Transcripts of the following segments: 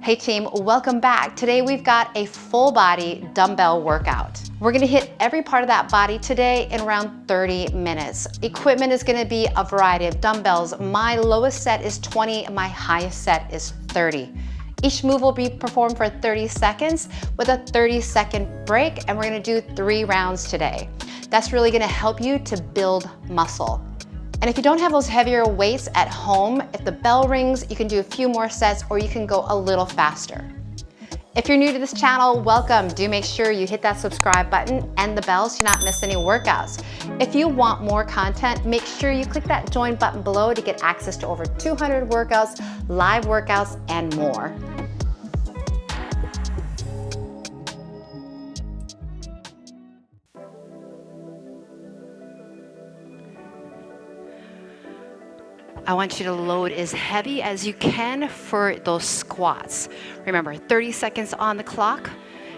Hey team, welcome back. Today we've got a full body dumbbell workout. We're gonna hit every part of that body today in around 30 minutes. Equipment is gonna be a variety of dumbbells. My lowest set is 20, my highest set is 30. Each move will be performed for 30 seconds with a 30-second break, and we're gonna do 3 rounds today. That's really gonna help you to build muscle. And if you don't have those heavier weights at home, if the bell rings, you can do a few more sets or you can go a little faster. If you're new to this channel, welcome. Do make sure you hit that subscribe button and the bell so you not miss any workouts. If you want more content, make sure you click that join button below to get access to over 200 workouts, live workouts, and more. I want you to load as heavy as you can for those squats. Remember, 30 seconds on the clock,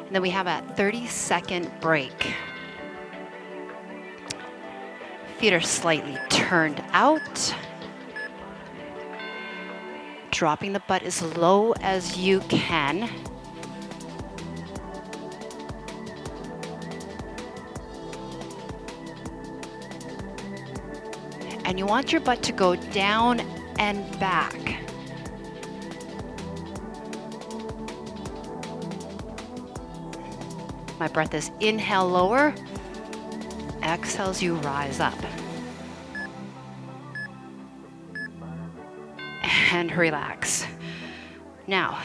and then we have a 30-second break. Feet are slightly turned out. Dropping the butt as low as you can. And you want your butt to go down and back. My breath is inhale lower, exhales you rise up. And relax. Now,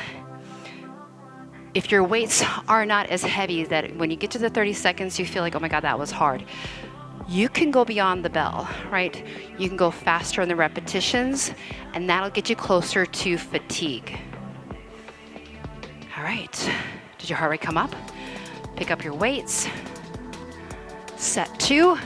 if your weights are not as heavy that when you get to the 30 seconds you feel like, oh my God, that was hard, you can go beyond the bell, right? You can go faster in the repetitions, and that'll get you closer to fatigue. All right, did your heart rate come up? Pick up your weights. Set 2.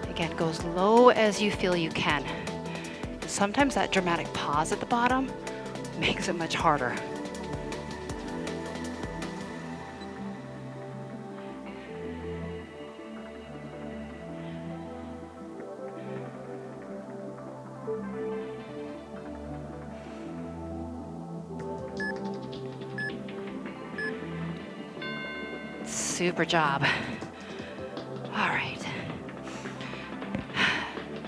Again, go as low as you feel you can. Sometimes that dramatic pause at the bottom makes it much harder. Super job. All right.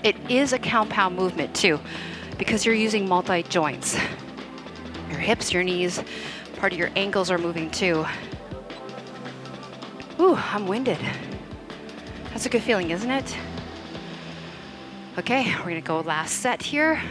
It is a compound movement too, because you're using multi-joints. Your hips, your knees, part of your ankles are moving too. Ooh, I'm winded. That's a good feeling, isn't it? Okay, we're gonna go last set here.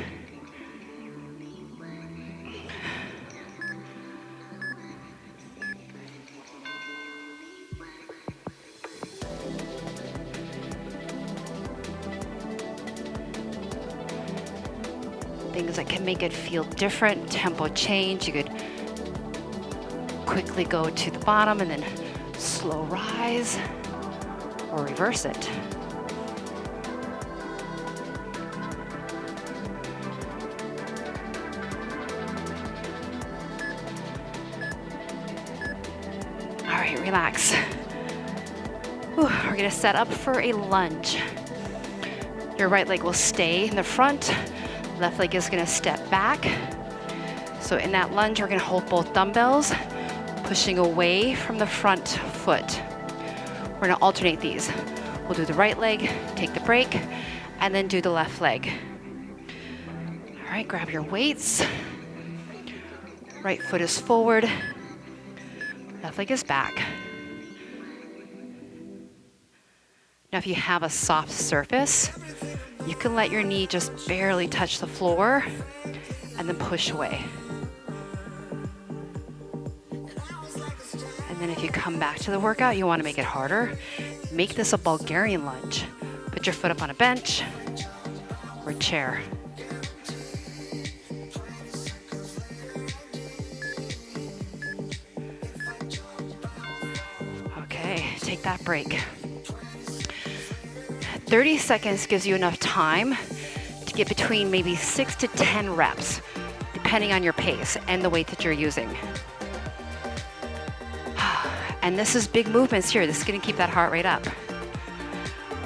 Things that can make it feel different, tempo change. You could quickly go to the bottom and then slow rise or reverse it. All right, relax. Ooh, we're gonna set up for a lunge. Your right leg will stay in the front. Left leg is gonna step back. So in that lunge, we're gonna hold both dumbbells, pushing away from the front foot. We're gonna alternate these. We'll do the right leg, take the break, and then do the left leg. All right, grab your weights. Right foot is forward, left leg is back. Now, if you have a soft surface, you can let your knee just barely touch the floor and then push away. And then if you come back to the workout, you want to make it harder. Make this a Bulgarian lunge. Put your foot up on a bench or chair. Okay, take that break. 30 seconds gives you enough time to get between maybe 6 to 10 reps, depending on your pace and the weight that you're using. And this is big movements here. This is gonna keep that heart rate up.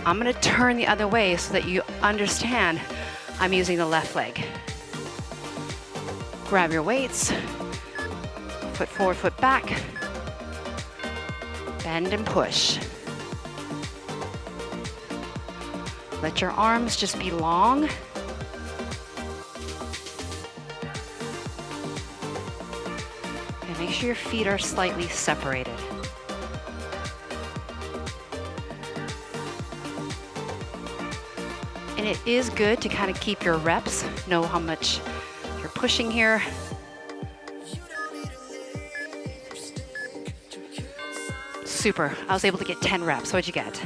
I'm gonna turn the other way so that you understand I'm using the left leg. Grab your weights, foot forward, foot back, bend and push. Let your arms just be long. And make sure your feet are slightly separated. And it is good to kind of keep your reps, know how much you're pushing here. Super, I was able to get 10 reps. What'd you get?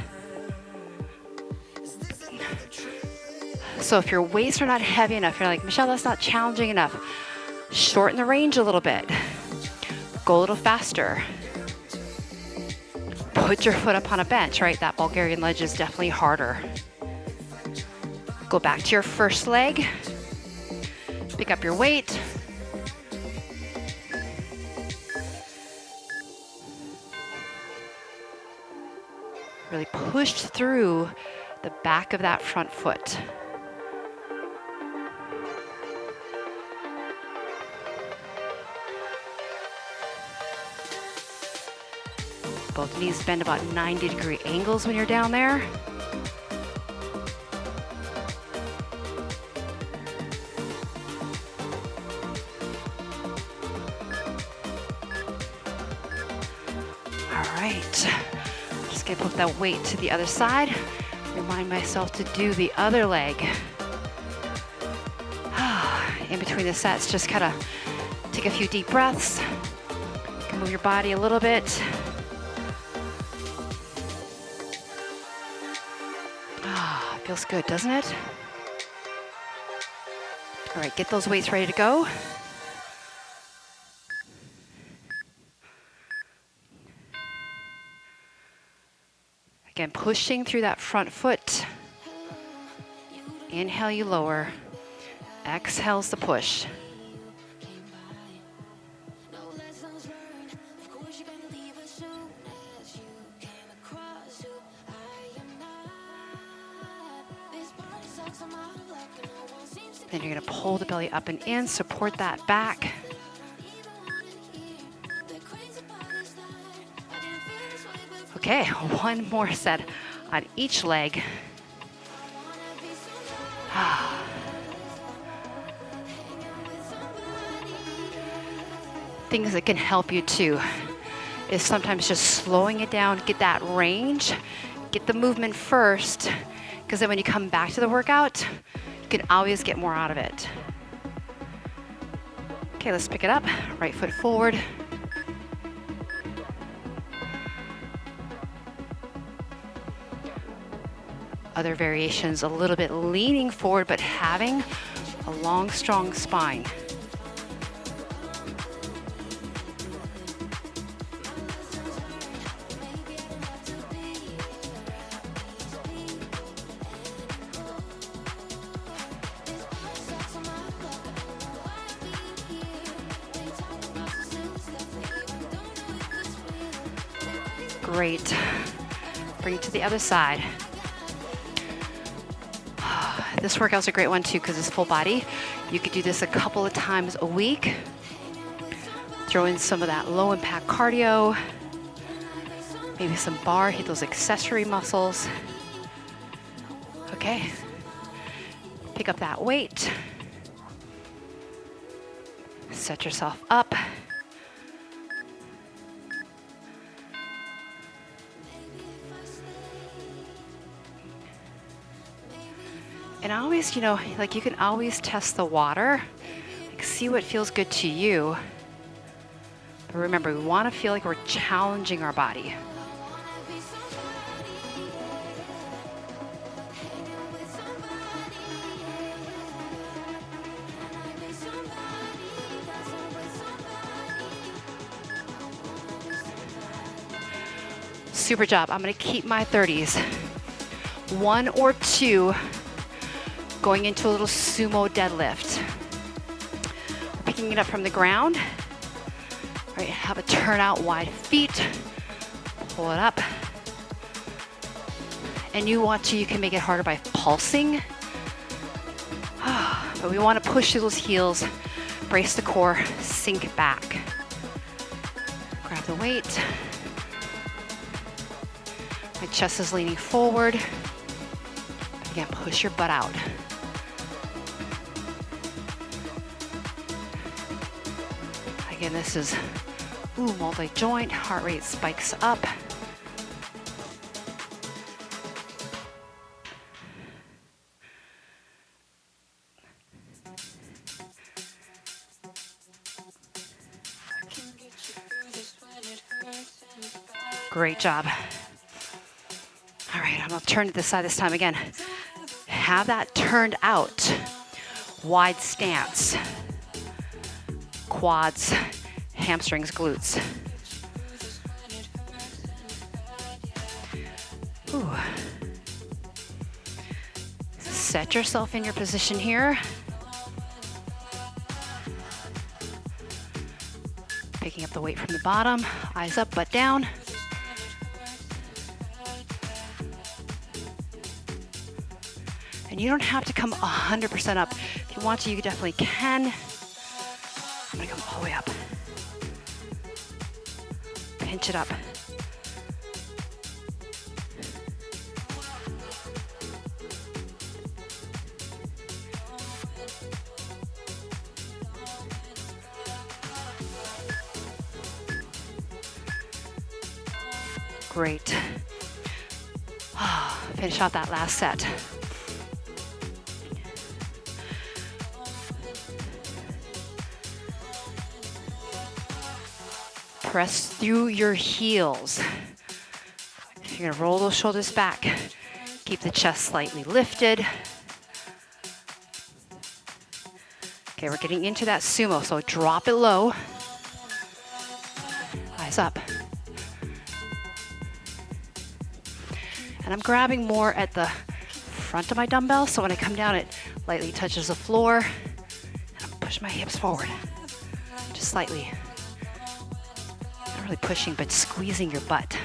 So if your weights are not heavy enough, you're like, Michelle, that's not challenging enough. Shorten the range a little bit. Go a little faster. Put your foot up on a bench, right? That Bulgarian ledge is definitely harder. Go back to your first leg. Pick up your weight. Really push through the back of that front foot. Both knees bend about 90-degree angles when you're down there. All right, just gonna put that weight to the other side. Remind myself to do the other leg. In between the sets, just kind of take a few deep breaths. You can move your body a little bit. Feels good, doesn't it? All right, get those weights ready to go. Again, pushing through that front foot. Inhale, you lower. Exhale's the push. Then you're gonna pull the belly up and in, support that back. Okay, one more set on each leg. Things that can help you too is sometimes just slowing it down, get that range, get the movement first, because then when you come back to the workout, you can always get more out of it. Okay, let's pick it up. Right foot forward. Other variations, a little bit leaning forward, but having a long, strong spine. Great. Bring it to the other side. This workout's a great one too because it's full body. You could do this a couple of times a week. Throw in some of that low impact cardio. Maybe some bar, hit those accessory muscles. Okay. Pick up that weight. Set yourself up. And always, you know, like you can always test the water, like see what feels good to you. But remember, we want to feel like we're challenging our body. Super job. I'm going to keep my 30s. 1 or 2 going into a little sumo deadlift. Picking it up from the ground. All right, have a turnout wide feet. Pull it up. And you can make it harder by pulsing. But we want to push through those heels, brace the core, sink back. Grab the weight. My chest is leaning forward. Again, push your butt out. Again, this is multi-joint, heart rate spikes up. Great job. All right, I'm gonna turn to this side this time again. Have that turned out. Wide stance. Quads, hamstrings, glutes. Ooh. Set yourself in your position here. Picking up the weight from the bottom, eyes up, butt down. And you don't have to come 100% up. If you want to, you definitely can. I'm gonna come all the way up. Pinch it up. Great. Finish out that last set. Press through your heels. You're gonna roll those shoulders back. Keep the chest slightly lifted. Okay, we're getting into that sumo, so drop it low. Eyes up. And I'm grabbing more at the front of my dumbbell, so when I come down, it lightly touches the floor. And I'm pushing my hips forward, just slightly. Not really pushing, but squeezing your butt.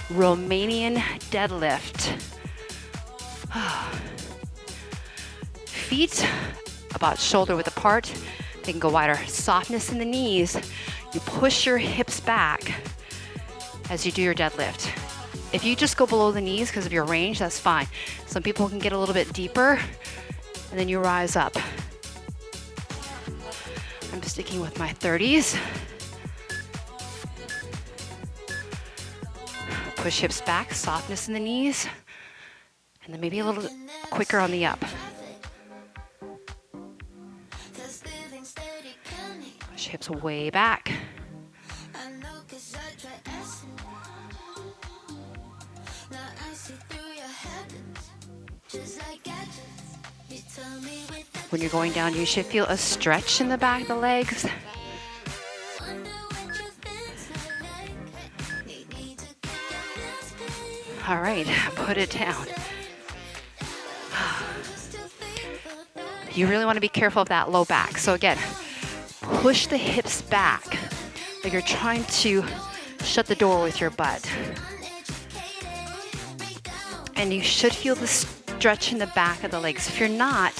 Romanian deadlift. Feet about shoulder width apart. They can go wider. Softness in the knees. You push your hips back as you do your deadlift. If you just go below the knees because of your range, that's fine. Some people can get a little bit deeper and then you rise up. I'm sticking with my 30s. Push hips back, softness in the knees, and then maybe a little quicker on the up. Push hips way back. When you're going down, you should feel a stretch in the back of the legs. All right, put it down. You really want to be careful of that low back. So again, push the hips back like you're trying to shut the door with your butt. And you should feel the stretch in the back of the legs. If you're not,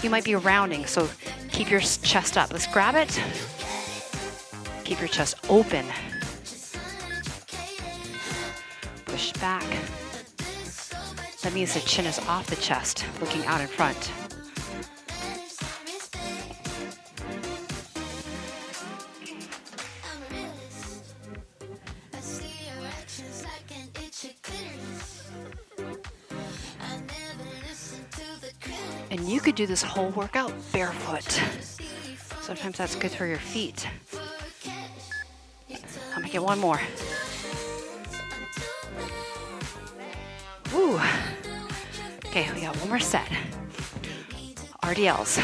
you might be rounding, so keep your chest up. Let's grab it. Keep your chest open. Push back. That means the chin is off the chest, looking out in front. And you could do this whole workout barefoot. Sometimes that's good for your feet. I'm gonna get one more. Woo. Okay, we got one more set. RDLs.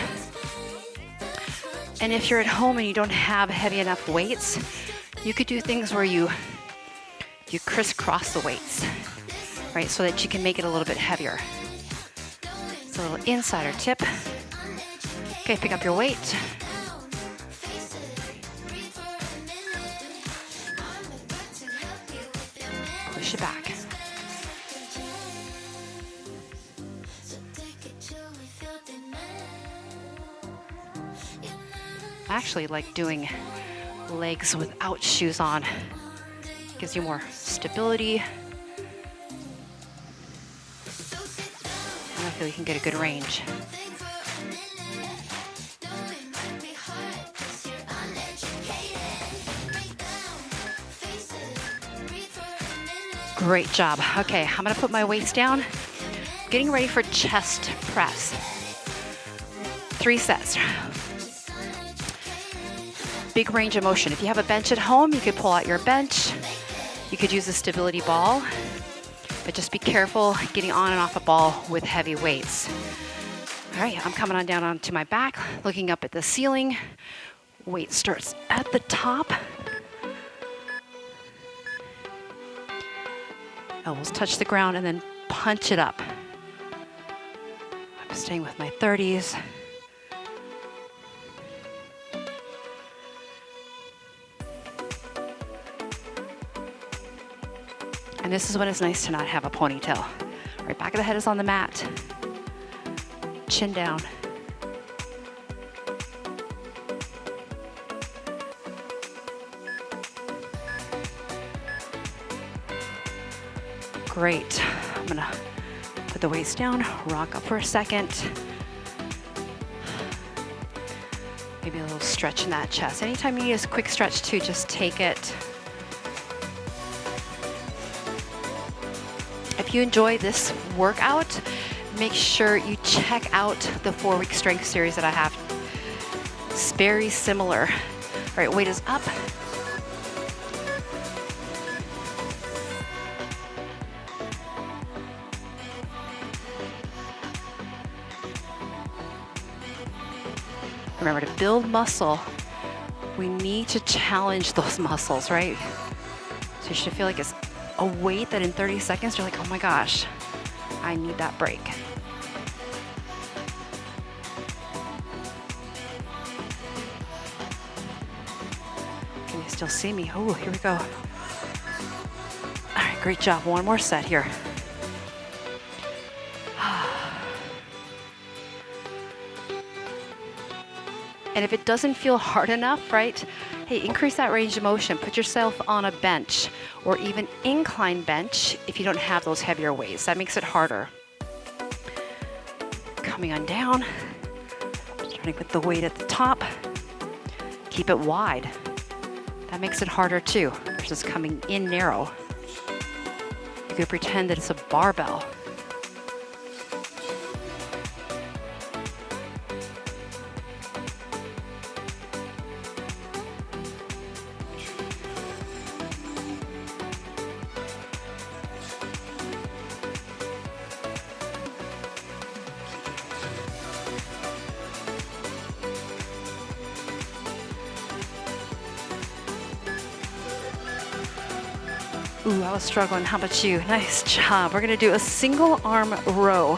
And if you're at home and you don't have heavy enough weights, you could do things where you crisscross the weights. right? So that you can make it a little bit heavier. It's a little insider tip. Okay, pick up your weight. Push it back. I actually like doing legs without shoes on. Gives you more stability. And I feel you can get a good range. Great job. Okay, I'm gonna put my weights down. Getting ready for chest press. 3 sets. Big range of motion. If you have a bench at home, you could pull out your bench. You could use a stability ball, but just be careful getting on and off a ball with heavy weights. All right, I'm coming on down onto my back, looking up at the ceiling. Weight starts at the top. Elbows touch the ground and then punch it up. I'm staying with my 30s. And this is when it's nice to not have a ponytail. Right, back of the head is on the mat. Chin down. Great. I'm gonna put the weights down, rock up for a second. Maybe a little stretch in that chest. Anytime you need a quick stretch too, just take it. If you enjoy this workout, make sure you check out the 4-week strength series that I have. It's very similar. All right, weight is up. Remember, to build muscle, we need to challenge those muscles, right? So you should feel like it's a weight that in 30 seconds, you're like, oh my gosh, I need that break. Can you still see me? Oh, here we go. All right, great job. One more set here. And if it doesn't feel hard enough, right? Hey, increase that range of motion. Put yourself on a bench or even incline bench if you don't have those heavier weights. That makes it harder. Coming on down, starting with the weight at the top. Keep it wide. That makes it harder too, versus coming in narrow. You could pretend that it's a barbell. Ooh, I was struggling. How about you? Nice job. We're gonna do a single arm row.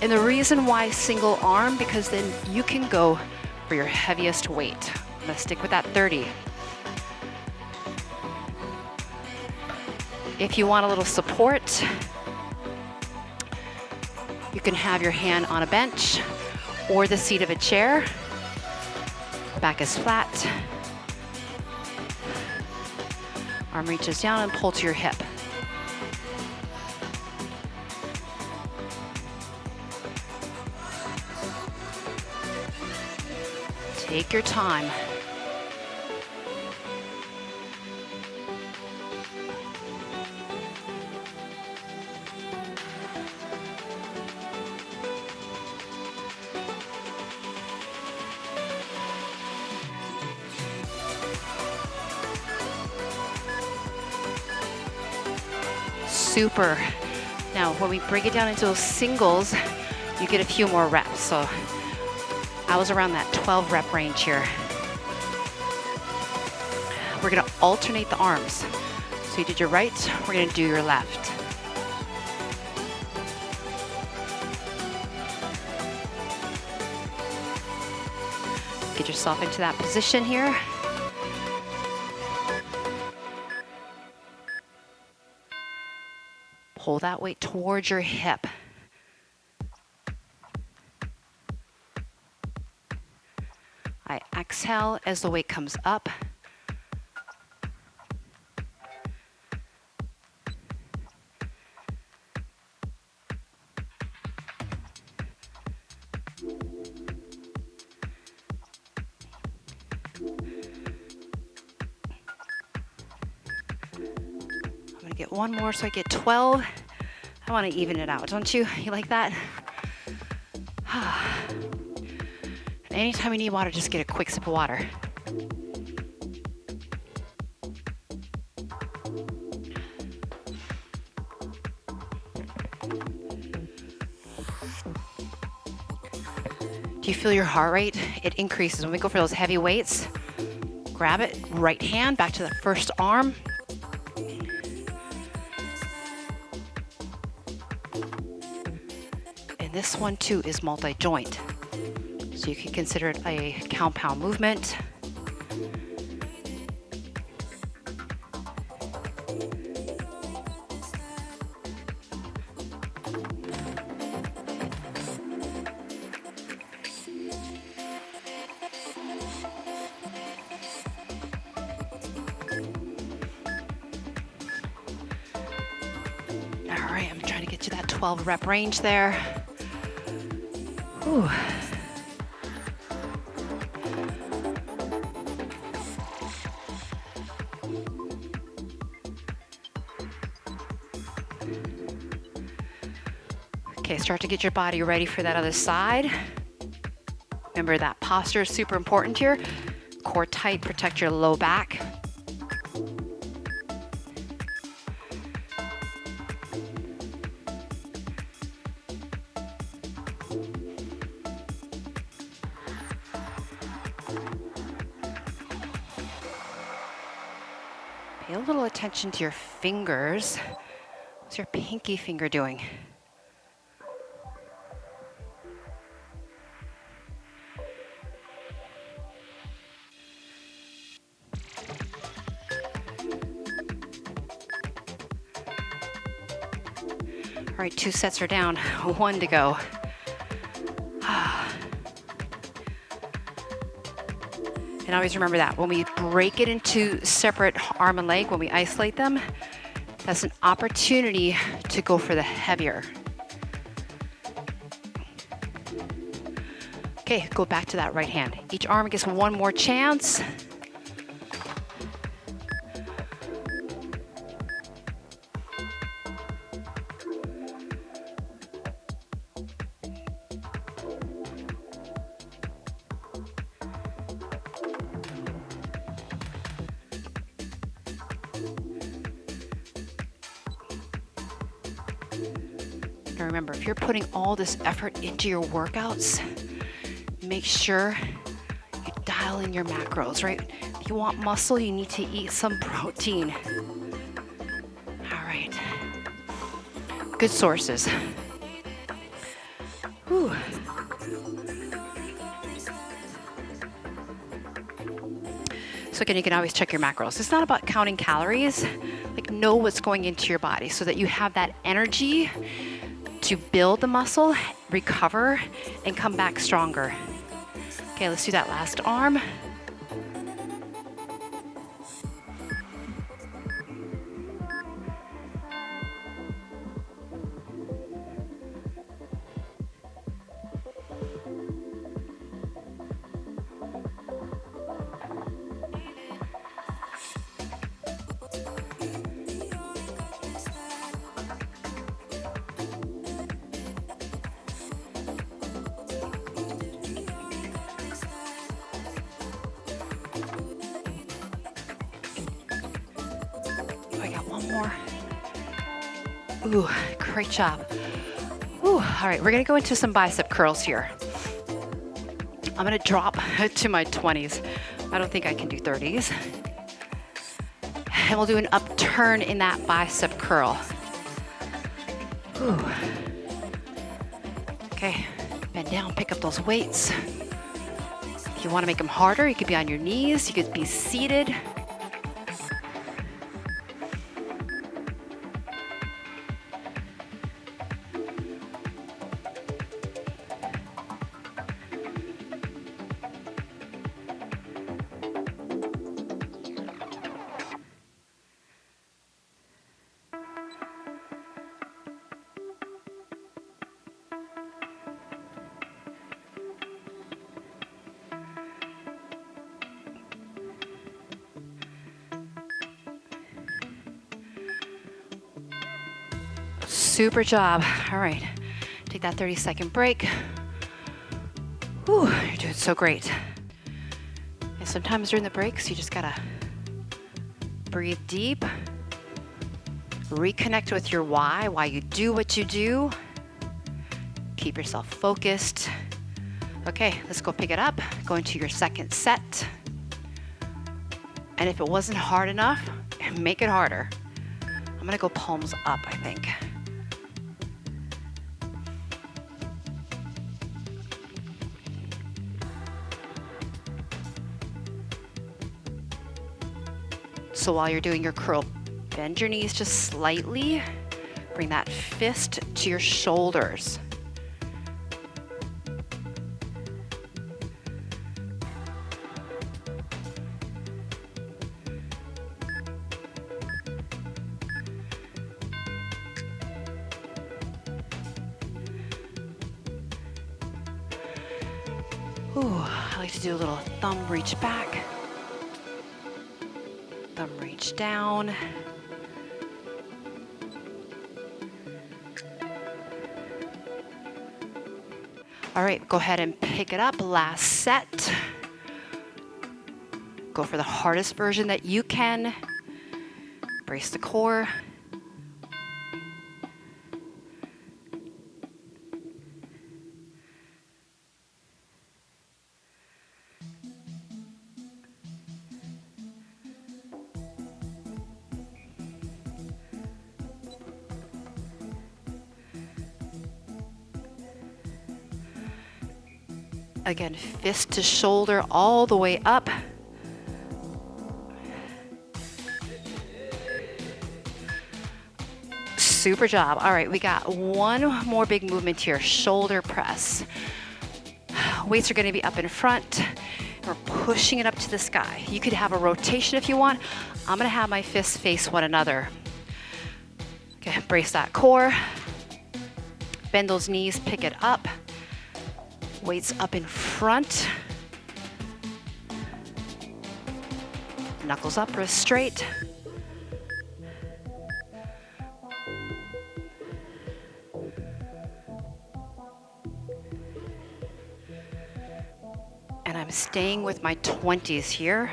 And the reason why single arm, because then you can go for your heaviest weight. I'm gonna stick with that 30. If you want a little support, you can have your hand on a bench or the seat of a chair. Back is flat. Arm reaches down and pull to your hip. Take your time. Super. Now, when we break it down into those singles, you get a few more reps. So I was around that 12 rep range here. We're gonna alternate the arms. So you did your right, we're gonna do your left. Get yourself into that position here. Pull that weight towards your hip. I exhale as the weight comes up. I'm gonna get one more so I get 12. I wanna even it out, don't you? You like that? Anytime you need water, just get a quick sip of water. Do you feel your heart rate? It increases when we go for those heavy weights. Grab it, right hand, back to the first arm. And this one too is multi-joint. So you can consider it a compound movement. All right, I'm trying to get to that 12 rep range there. Whew. Okay, start to get your body ready for that other side. Remember that posture is super important here. Core tight, protect your low back. Pay a little attention to your fingers. What's your pinky finger doing? All right, 2 sets are down, 1 to go. And always remember that when we break it into separate arm and leg, when we isolate them, that's an opportunity to go for the heavier. Okay, go back to that right hand. Each arm gets one more chance. Now remember, if you're putting all this effort into your workouts, make sure you dial in your macros, right? If you want muscle, you need to eat some protein. All right. Good sources. Whew. So again, you can always check your macros. It's not about counting calories. Like, know what's going into your body so that you have that energy to build the muscle, recover, and come back stronger. Okay, let's do that last arm. More. Ooh, great job. Ooh, all right, we're gonna go into some bicep curls here. I'm gonna drop to my 20s. I don't think I can do 30s. And we'll do an upturn in that bicep curl. Ooh. Okay, bend down, pick up those weights. If you want to make them harder, you could be on your knees, you could be seated. Super job. All right, take that 30-second break. Whew, you're doing so great. And sometimes during the breaks, you just gotta breathe deep, reconnect with your why you do what you do. Keep yourself focused. Okay, let's go pick it up. Go into your second set. And if it wasn't hard enough, make it harder. I'm gonna go palms up, I think. So while you're doing your curl, bend your knees just slightly. Bring that fist to your shoulders. Ooh, I like to do a little thumb reach back. Thumb reach down. All right, go ahead and pick it up. Last set. Go for the hardest version that you can. Brace the core. Again, fist to shoulder all the way up. Super job. All right, we got one more big movement here, shoulder press. Weights are gonna be up in front. We're pushing it up to the sky. You could have a rotation if you want. I'm gonna have my fists face one another. Okay, brace that core. Bend those knees, pick it up. Weights up in front. Knuckles up, wrist straight. And I'm staying with my 20s here.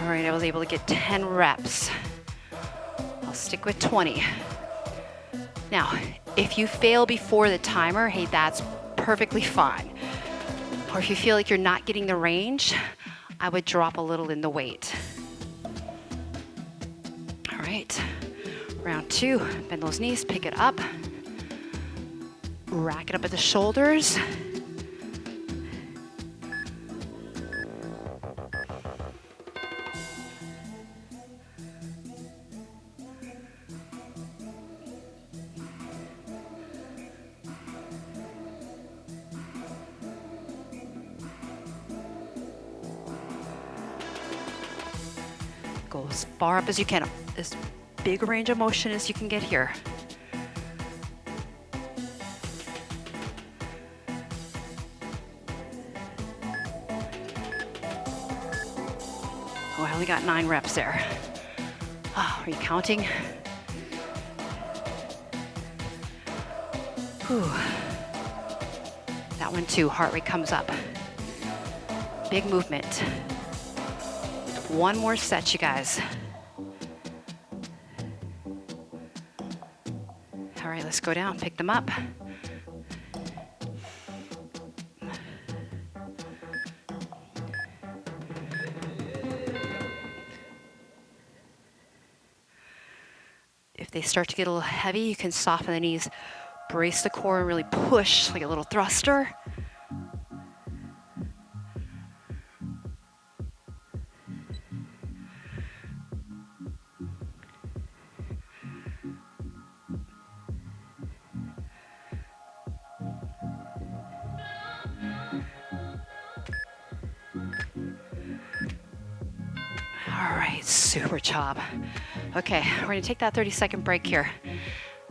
All right, I was able to get 10 reps. I'll stick with 20. Now, if you fail before the timer, hey, that's perfectly fine. Or if you feel like you're not getting the range, I would drop a little in the weight. All right, round two, bend those knees, pick it up. Rack it up at the shoulders. Go as far up as you can, as big a range of motion as you can get here. Oh, I only got 9 reps there. Oh, are you counting? Whew. That one too, heart rate comes up. Big movement. One more set, you guys. All right, let's go down, pick them up. If they start to get a little heavy, you can soften the knees, brace the core, and really push like a little thruster. All right, super job. Okay, we're gonna take that 30-second break here.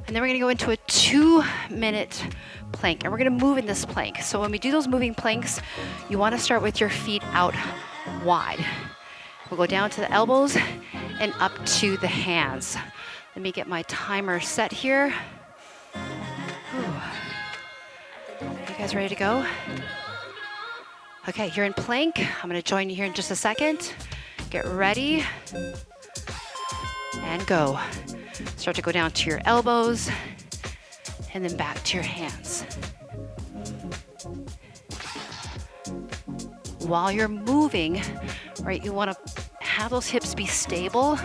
And then we're gonna go into a 2-minute plank, and we're gonna move in this plank. So when we do those moving planks, you wanna start with your feet out wide. We'll go down to the elbows and up to the hands. Let me get my timer set here. Whew. You guys ready to go? Okay, you're in plank. I'm gonna join you here in just a second. Get ready and go. Start to go down to your elbows and then back to your hands. While you're moving, right, you want to have those hips be stable.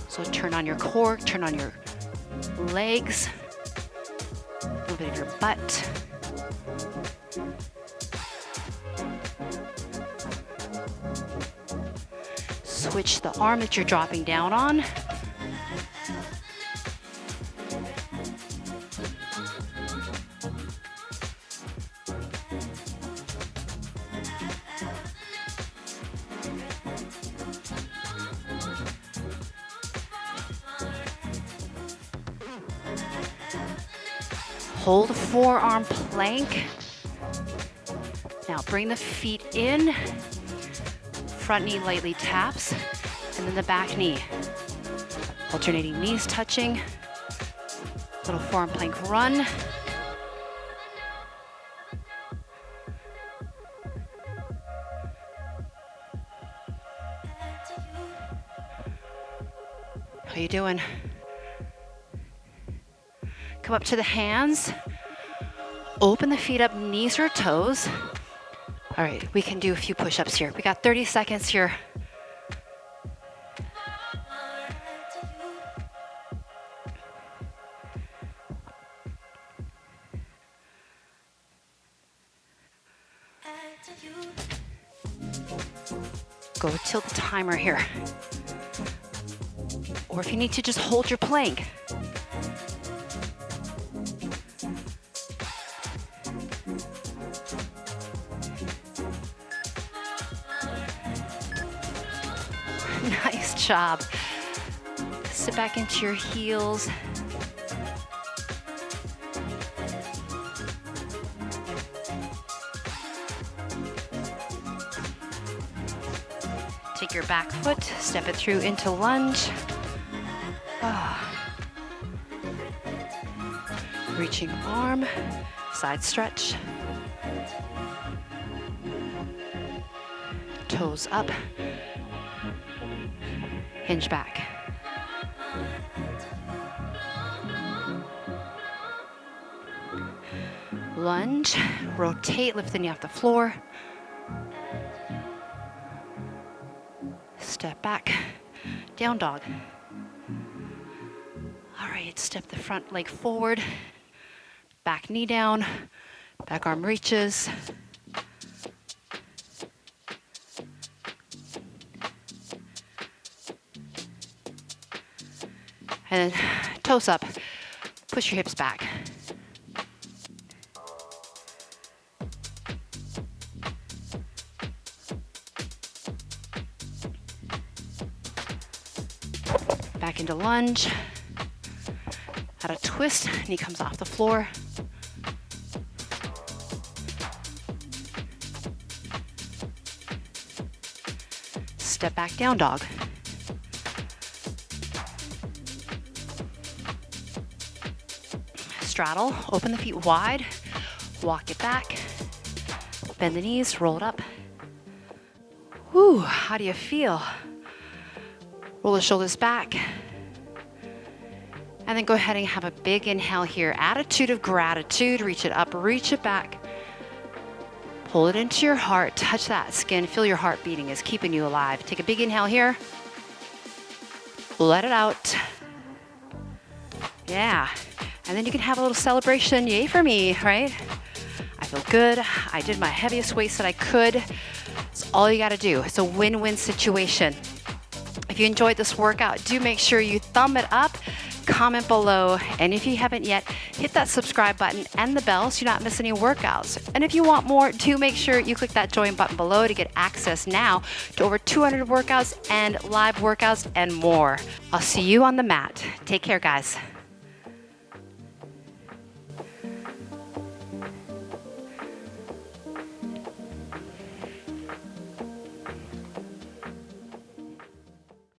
So turn on your core, turn on your legs, a little bit of your butt. Switch the arm that you're dropping down on. Hold the forearm plank. Now bring the feet in. Front knee lightly taps, and then the back knee. Alternating knees touching. Little forearm plank run. How you doing? Come up to the hands. Open the feet up, knees or toes. All right, we can do a few push-ups here. We got 30 seconds here. Go till the timer here. Or if you need to, just hold your plank. Nice job. Sit back into your heels. Take your back foot, step it through into lunge. Reaching arm, side stretch. Toes up. Hinge back. Lunge, rotate, lift the knee off the floor. Step back, down dog. All right, step the front leg forward, back knee down, back arm reaches. And then toes up, push your hips back. Back into lunge. Add a twist, knee comes off the floor. Step back, down dog. Straddle, open the feet wide, walk it back, bend the knees, roll it up. Whew, how do you feel? Roll the shoulders back. And then go ahead and have a big inhale here. Attitude of gratitude, reach it up, reach it back. Pull it into your heart, touch that skin, feel your heart beating, is keeping you alive. Take a big inhale here. let it out. Yeah, and then you can have a little celebration. Yay for me, right? I feel good. I did my heaviest weights that I could. It's all you gotta do. It's a win-win situation. If you enjoyed this workout, do make sure you thumb it up, comment below, and if you haven't yet, hit that subscribe button and the bell so you not miss any workouts. And if you want more, do make sure you click that join button below to get access now to over 200 workouts and live workouts and more. I'll see you on the mat. Take care, guys.